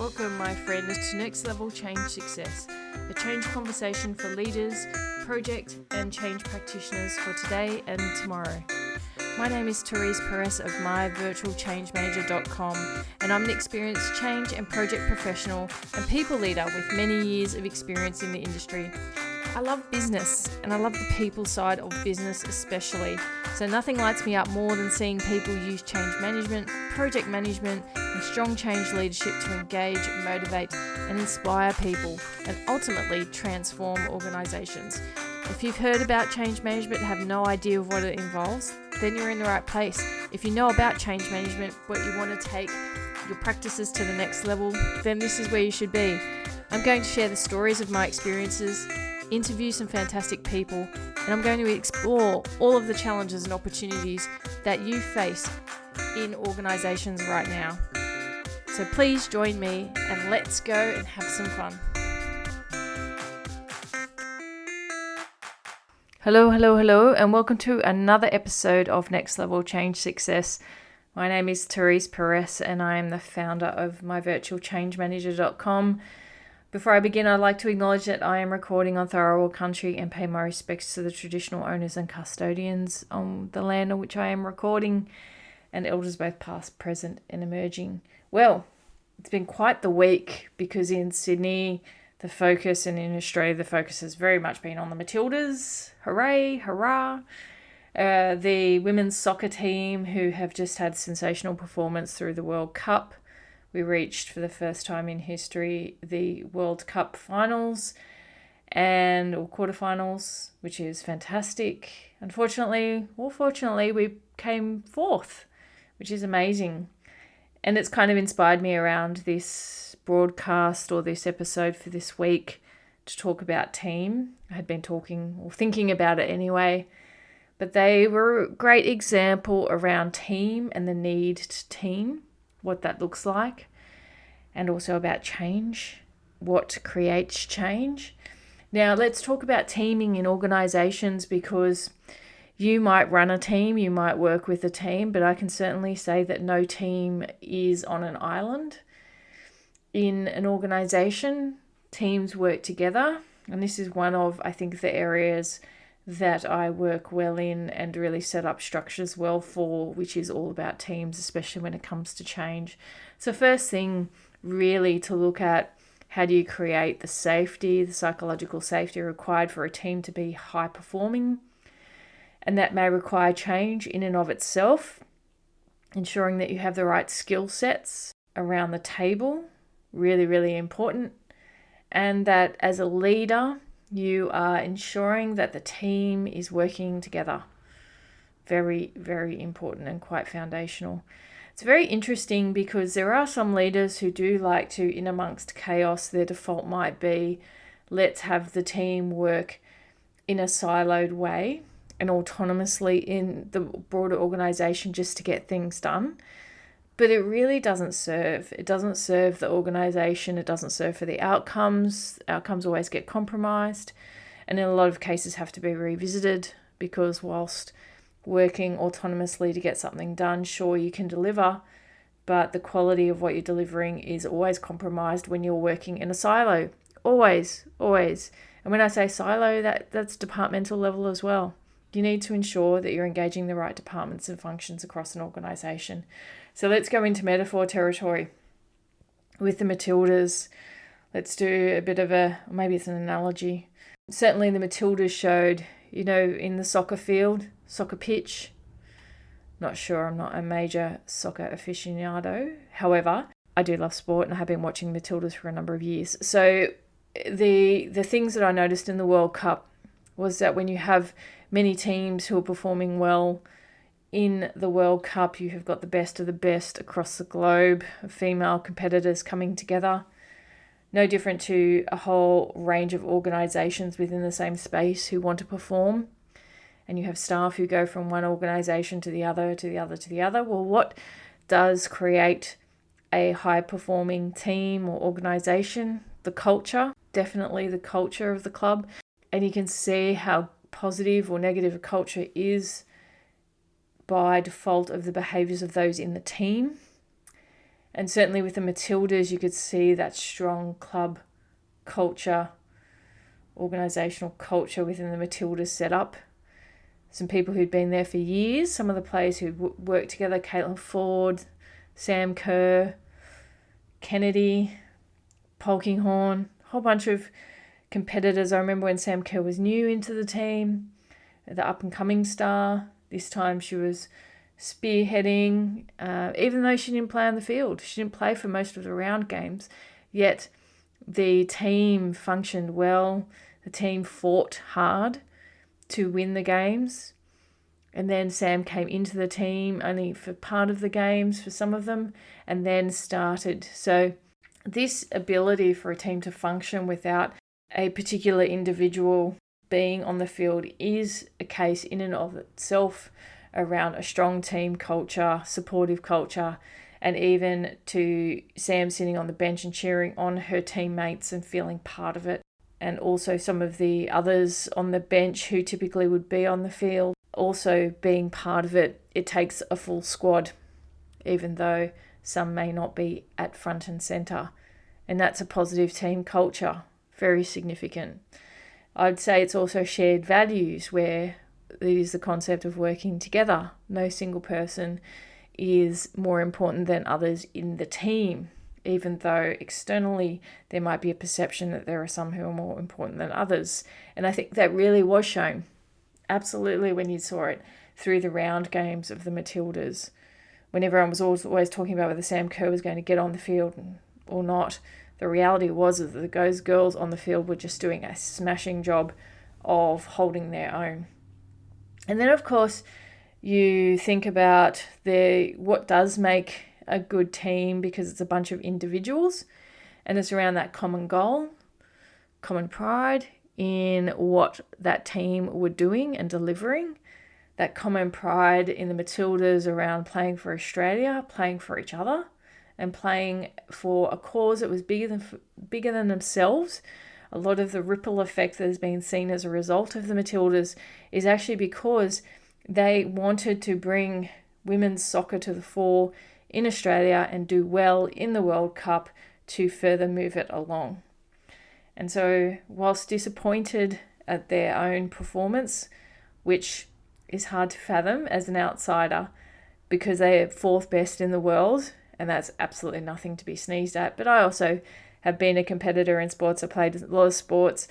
Welcome, my friends, to Next Level Change Success, a change conversation for leaders, project and change practitioners for today and tomorrow. My name is Tillies of myvirtualchangemanager.com, and I'm an experienced change and project professional and people leader with many years of experience in the industry. I love business, and I love the people side of business especially. So nothing lights me up more than seeing people use change management, project management, and strong change leadership to engage, motivate, and inspire people, and ultimately transform organisations. If you've heard about change management and have no idea of what it involves, then you're in the right place. If you know about change management, but you want to take your practices to the next level, then this is where you should be. I'm going to share the stories of my experiences, interview some fantastic people, and I'm going to explore all of the challenges and opportunities that you face in organisations right now. So please join me and let's go and have some fun. Hello, and welcome to another episode of Next Level Change Success. My name is Therese Perez and I am the founder of myvirtualchangemanager.com. Before I begin, I'd like to acknowledge that I am recording on Tharawal country and pay my respects to the traditional owners and custodians on the land on which I am recording, and elders both past, present and emerging. Well, it's been quite the week because in Sydney, the focus, and in Australia, the focus has very much been on the Matildas. Hooray, hurrah. The women's soccer team who have just had sensational performance through the World Cup. We reached, for the first time in history, the World Cup finals or quarterfinals, which is fantastic. Unfortunately, or fortunately, we came fourth, which is amazing. And it's kind of inspired me around this broadcast or this episode for this week to talk about team. I had been thinking about it anyway, but they were a great example around team and the need to team, what that looks like, and also about change, what creates change. Now, let's talk about teaming in organizations, because you might run a team, you might work with a team, but I can certainly say that no team is on an island. In an organization, teams work together, and this is one of, I think, the areas that I work well in and really set up structures well for, which is all about teams, especially when it comes to change. So first thing really to look at, how do you create the safety, the psychological safety required for a team to be high performing? And that may require change in and of itself, ensuring that you have the right skill sets around the table, really, really important. And that as a leader, you are ensuring that the team is working together. Very, very important and quite foundational. It's very interesting because there are some leaders who do like to, in amongst chaos, their default might be, let's have the team work in a siloed way and autonomously in the broader organization just to get things done. But it really doesn't serve. It doesn't serve the organization. It doesn't serve for the outcomes. Outcomes always get compromised, and in a lot of cases have to be revisited, because whilst working autonomously to get something done, sure, you can deliver, but the quality of what you're delivering is always compromised when you're working in a silo. Always. And when I say silo, that's departmental level as well. You need to ensure that you're engaging the right departments and functions across an organization. So let's go into metaphor territory. With the Matildas, let's do a bit of maybe it's an analogy. Certainly the Matildas showed, in the soccer pitch. Not sure, I'm not a major soccer aficionado. However, I do love sport and I have been watching Matildas for a number of years. So the things that I noticed in the World Cup was that when you have many teams who are performing well in the World Cup, you have got the best of the best across the globe of female competitors coming together. No different to a whole range of organisations within the same space who want to perform. And you have staff who go from one organisation to the other, to the other, to the other. Well, what does create a high-performing team or organisation? The culture, definitely the culture of the club. And you can see how positive or negative a culture is by default of the behaviours of those in the team. And certainly with the Matildas, you could see that strong club culture, organisational culture within the Matildas setup. Some people who'd been there for years, some of the players who'd worked together, Caitlin Ford, Sam Kerr, Kennedy, Polkinghorne, a whole bunch of competitors. I remember when Sam Kerr was new into the team, the up-and-coming star. This time she was spearheading, even though she didn't play on the field. She didn't play for most of the round games, yet the team functioned well. The team fought hard to win the games. And then Sam came into the team only for part of the games, for some of them, and then started. So this ability for a team to function without a particular individual being on the field is a case in and of itself around a strong team culture, supportive culture, and even to Sam sitting on the bench and cheering on her teammates and feeling part of it. And also some of the others on the bench who typically would be on the field also being part of it. It takes a full squad, even though some may not be at front and centre. And that's a positive team culture, very significant. I'd say it's also shared values, where it is the concept of working together. No single person is more important than others in the team, even though externally there might be a perception that there are some who are more important than others. And I think that really was shown, absolutely, when you saw it through the round games of the Matildas, when everyone was always talking about whether Sam Kerr was going to get on the field or not. The reality was that those girls on the field were just doing a smashing job of holding their own. And then, of course, you think about what does make a good team, because it's a bunch of individuals, and it's around that common goal, common pride in what that team were doing and delivering, that common pride in the Matildas around playing for Australia, playing for each other, and playing for a cause that was bigger than themselves. A lot of the ripple effect that has been seen as a result of the Matildas is actually because they wanted to bring women's soccer to the fore in Australia and do well in the World Cup to further move it along. And so, whilst disappointed at their own performance, which is hard to fathom as an outsider because they are fourth best in the world, and that's absolutely nothing to be sneezed at. But I also have been a competitor in sports. I played a lot of sports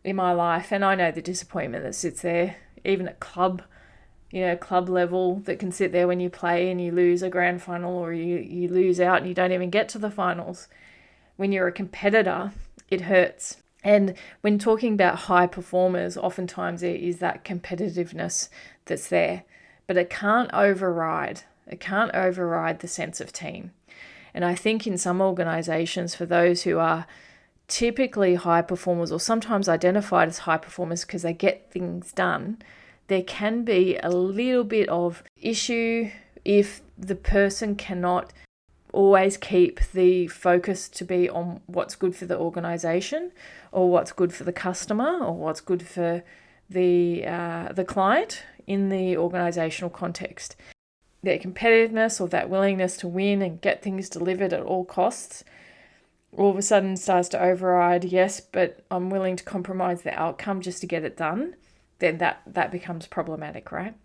in my life, and I know the disappointment that sits there, even at club level, that can sit there when you play and you lose a grand final, or you lose out and you don't even get to the finals. When you're a competitor, it hurts. And when talking about high performers, oftentimes there is that competitiveness that's there, but it can't override the sense of team. And I think in some organisations, for those who are typically high performers, or sometimes identified as high performers because they get things done, there can be a little bit of issue if the person cannot always keep the focus to be on what's good for the organisation, or what's good for the customer, or what's good for the client in the organisational context. Their competitiveness, or that willingness to win and get things delivered at all costs, all of a sudden starts to override, yes, but I'm willing to compromise the outcome just to get it done, then that becomes problematic, right?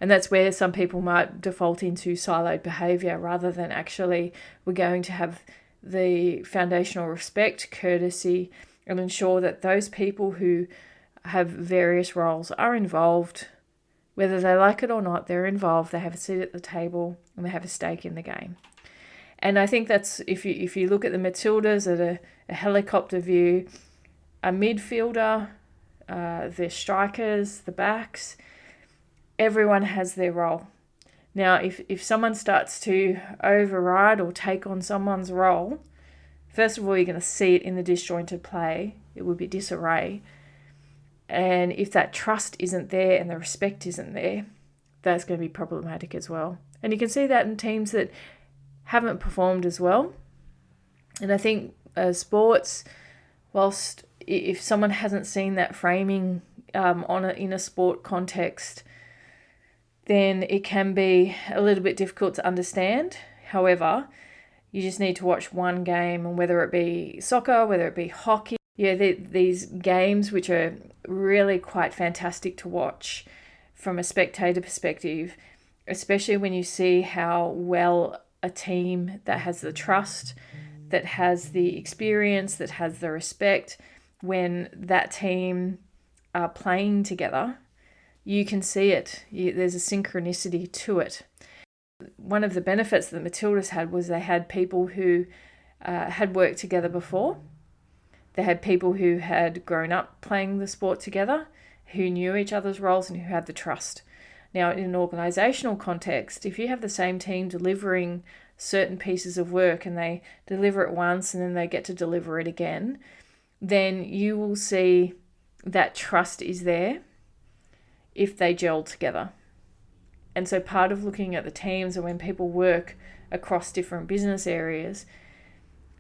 And that's where some people might default into siloed behaviour, rather than actually we're going to have the foundational respect, courtesy, and ensure that those people who have various roles are involved. Whether they like it or not, they're involved, they have a seat at the table, and they have a stake in the game. And I think that's, if you look at the Matildas at a helicopter view, a midfielder, their strikers, the backs, everyone has their role. Now, if someone starts to override or take on someone's role, first of all, you're going to see it in the disjointed play. It would be disarray. And if that trust isn't there and the respect isn't there, that's going to be problematic as well. And you can see that in teams that haven't performed as well. And I think sports, whilst if someone hasn't seen that framing in a sport context, then it can be a little bit difficult to understand. However, You just need to watch one game, and whether it be soccer, whether it be hockey, these games which are really quite fantastic to watch from a spectator perspective, especially when you see how well a team that has the trust, that has the experience, that has the respect, when that team are playing together, you can see it. There's a synchronicity to it. One of the benefits that the Matildas had was they had people who had worked together before. They had people who had grown up playing the sport together, who knew each other's roles and who had the trust. Now, in an organisational context, if you have the same team delivering certain pieces of work and they deliver it once and then they get to deliver it again, then you will see that trust is there if they gel together. And so part of looking at the teams and when people work across different business areas,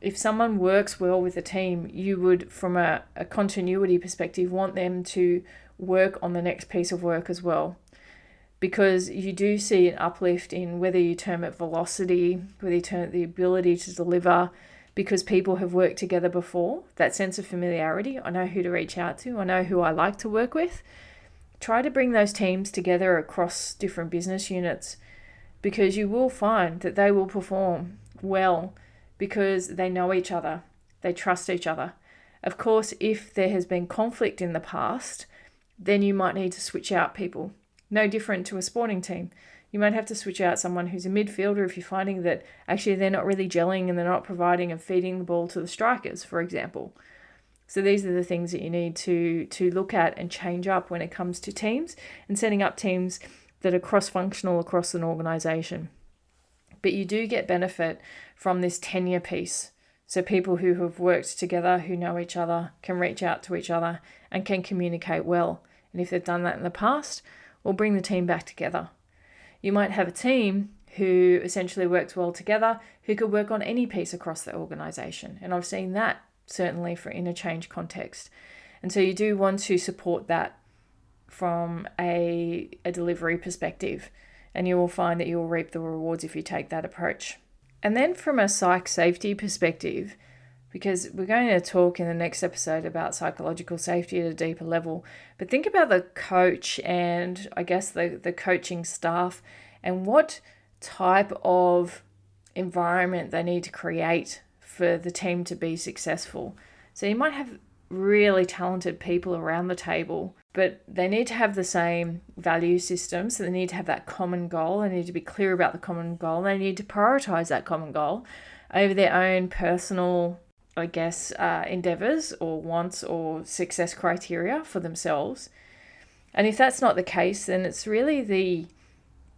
if someone works well with a team, you would, from a continuity perspective, want them to work on the next piece of work as well. Because you do see an uplift in whether you term it velocity, whether you term it the ability to deliver, because people have worked together before, that sense of familiarity. I know who to reach out to. I know who I like to work with. Try to bring those teams together across different business units, because you will find that they will perform well because they know each other, they trust each other. Of course, if there has been conflict in the past, then you might need to switch out people. No different to a sporting team. You might have to switch out someone who's a midfielder if you're finding that actually they're not really gelling and they're not providing and feeding the ball to the strikers, for example. So these are the things that you need to look at and change up when it comes to teams and setting up teams that are cross-functional across an organisation. But you do get benefit from this tenure piece. So people who have worked together, who know each other, can reach out to each other and can communicate well. And if they've done that in the past, we'll bring the team back together. You might have a team who essentially works well together, who could work on any piece across the organisation. And I've seen that certainly for interchange context. And so you do want to support that from a delivery perspective, and you will find that you will reap the rewards if you take that approach. And then from a psych safety perspective, because we're going to talk in the next episode about psychological safety at a deeper level, but think about the coach and I guess the coaching staff and what type of environment they need to create for the team to be successful. So you might have really talented people around the table, but they need to have the same value system. So they need to have that common goal. They need to be clear about the common goal. They need to prioritize that common goal over their own personal, endeavors or wants or success criteria for themselves. And if that's not the case, then it's really the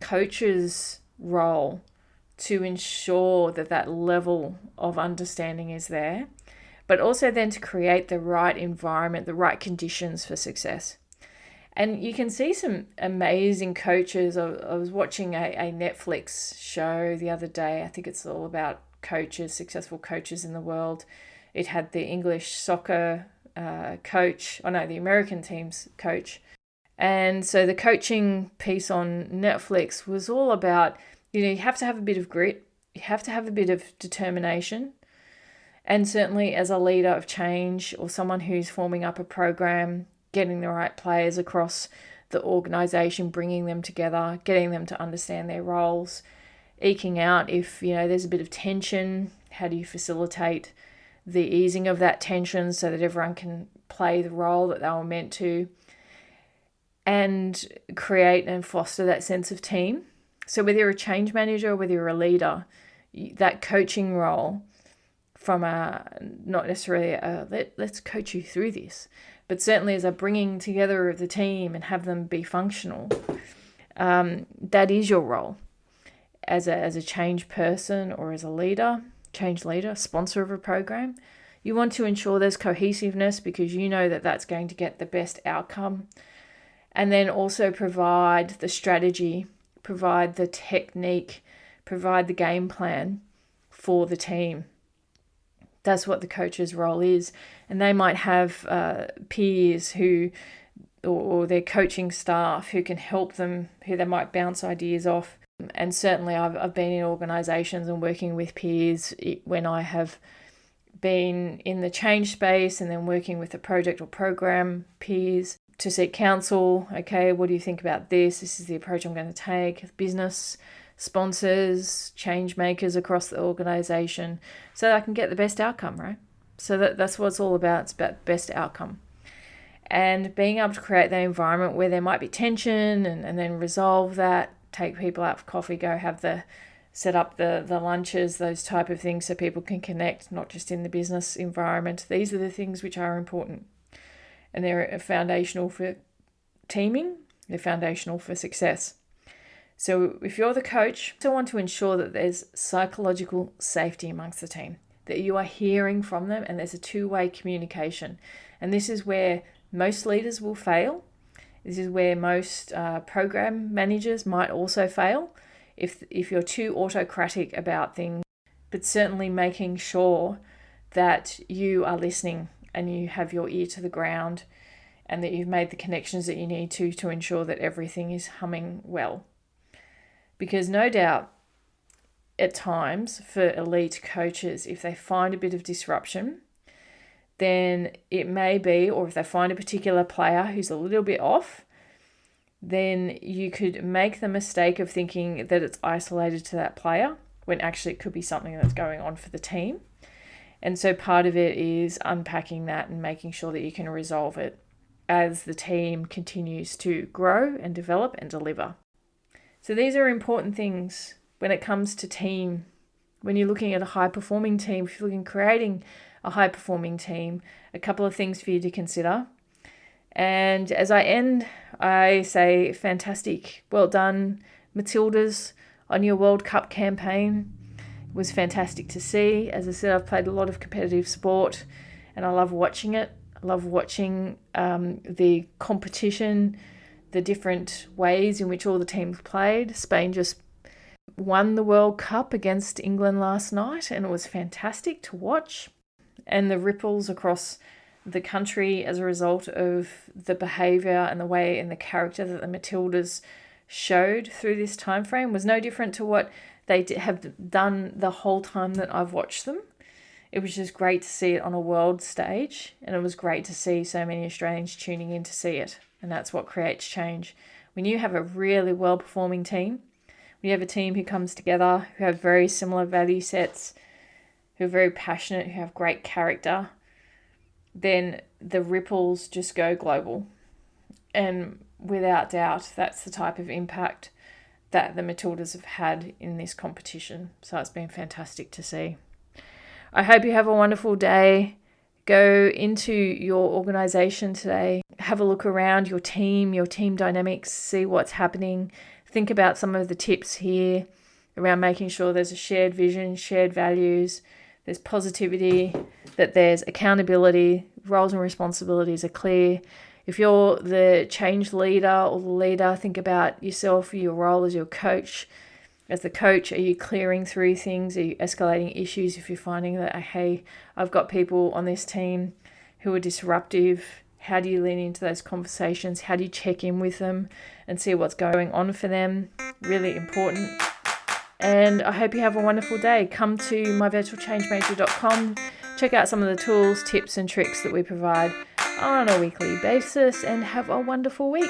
coach's role to ensure that that level of understanding is there, but also then to create the right environment, the right conditions for success. And you can see some amazing coaches. I was watching a Netflix show the other day. I think it's all about coaches, successful coaches in the world. It had the English soccer the American team's coach. And so the coaching piece on Netflix was all about, you have to have a bit of grit. You have to have a bit of determination. And certainly as a leader of change or someone who's forming up a program, getting the right players across the organisation, bringing them together, getting them to understand their roles, eking out if, there's a bit of tension, how do you facilitate the easing of that tension so that everyone can play the role that they were meant to, and create and foster that sense of team. So whether you're a change manager or whether you're a leader, that coaching role from not necessarily let's coach you through this, but certainly as a bringing together of the team and have them be functional, that is your role as a change person or as a leader, change leader, sponsor of a program. You want to ensure there's cohesiveness because you know that that's going to get the best outcome, and then also provide the strategy, provide the technique, provide the game plan for the team. That's what the coach's role is. And they might have peers who, or their coaching staff who can help them, who they might bounce ideas off. And certainly I've been in organisations and working with peers when I have been in the change space, and then working with the project or program peers to seek counsel. Okay, what do you think about this? This is the approach I'm going to take. Business, sponsors, change makers across the organisation, so that I can get the best outcome, right? So that's what it's all about. It's about best outcome. And being able to create that environment where there might be tension and then resolve that, take people out for coffee, set up the lunches, those type of things, so people can connect, not just in the business environment. These are the things which are important. And they're foundational for teaming, they're foundational for success. So if you're the coach, you want to ensure that there's psychological safety amongst the team, that you are hearing from them and there's a two-way communication. And this is where most leaders will fail. This is where most program managers might also fail if you're too autocratic about things, but certainly making sure that you are listening and you have your ear to the ground and that you've made the connections that you need to ensure that everything is humming well. Because no doubt at times for elite coaches, if they find a bit of disruption, then it may be, or if they find a particular player who's a little bit off, then you could make the mistake of thinking that it's isolated to that player, when actually it could be something that's going on for the team. And so part of it is unpacking that and making sure that you can resolve it as the team continues to grow and develop and deliver. So these are important things when it comes to team. When you're looking at a high-performing team, if you're looking at creating a high-performing team, a couple of things for you to consider. And as I end, I say fantastic. Well done, Matildas, on your World Cup campaign. It was fantastic to see. As I said, I've played a lot of competitive sport and I love watching it. I love watching the competition, the different ways in which all the teams played. Spain just won the World Cup against England last night and it was fantastic to watch. And the ripples across the country as a result of the behaviour and the way and the character that the Matildas showed through this time frame was no different to what they have done the whole time that I've watched them. It was just great to see it on a world stage, and it was great to see so many Australians tuning in to see it, and that's what creates change. When you have a really well-performing team, when you have a team who comes together, who have very similar value sets, who are very passionate, who have great character, then the ripples just go global. And without doubt, that's the type of impact that the Matildas have had in this competition. So it's been fantastic to see. I hope you have a wonderful day. Go into your organisation today. Have a look around your team dynamics, see what's happening. Think about some of the tips here around making sure there's a shared vision, shared values, there's positivity, that there's accountability, roles and responsibilities are clear. If you're the change leader or the leader, think about yourself, your role as your coach. As the coach, are you clearing through things? Are you escalating issues if you're finding that, hey, I've got people on this team who are disruptive? How do you lean into those conversations? How do you check in with them and see what's going on for them? Really important. And I hope you have a wonderful day. Come to myvirtualchangemanager.com. Check out some of the tools, tips and tricks that we provide on a weekly basis and have a wonderful week.